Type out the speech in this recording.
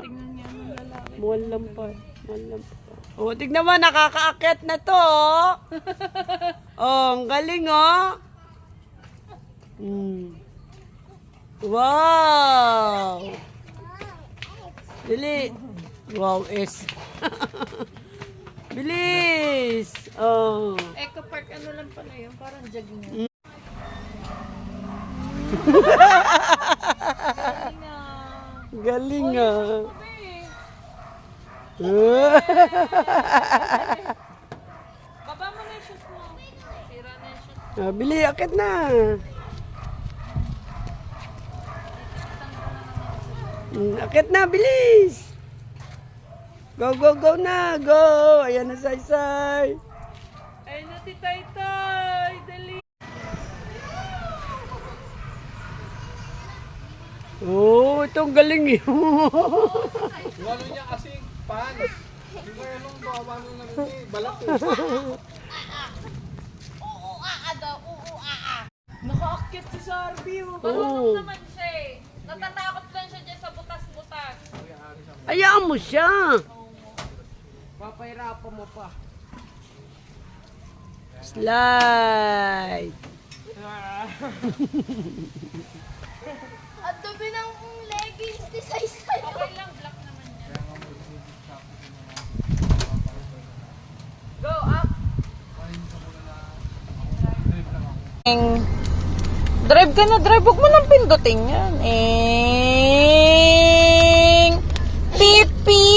Tingnan niya ang lalaki. Mukhang lampay. O, tignan mo, nakakaakit na to. Oh, ang galing, oh. Wow! Dili. Wow, is. Bilis! Oh. Eco Park, ano lang pala yun? Parang jogging. Galing, ah. Baba mo na yung shoes mo. Sira na yung shoes. Bili, akit na. Akit na, bilis. Go, go, go na. Go. Ayan na, say-say. Ayun na, titay-tay. Dali. Oh, itong galing yun. Walo niya kasing pan. Hindi ko alam kung paano na rin balat eh. Nakaakyat si Sarby. Oo. Naman siya eh. Natatakot lang siya dyan sa butas-butas. Hayaan mo siya. Papahirapan mo pa. Slide. At dobi ng leggings ni Saysay. Okay lang, black naman yan. Go up! Drive ka na, drive. Huwag mo nang pindutin yan. Pipi!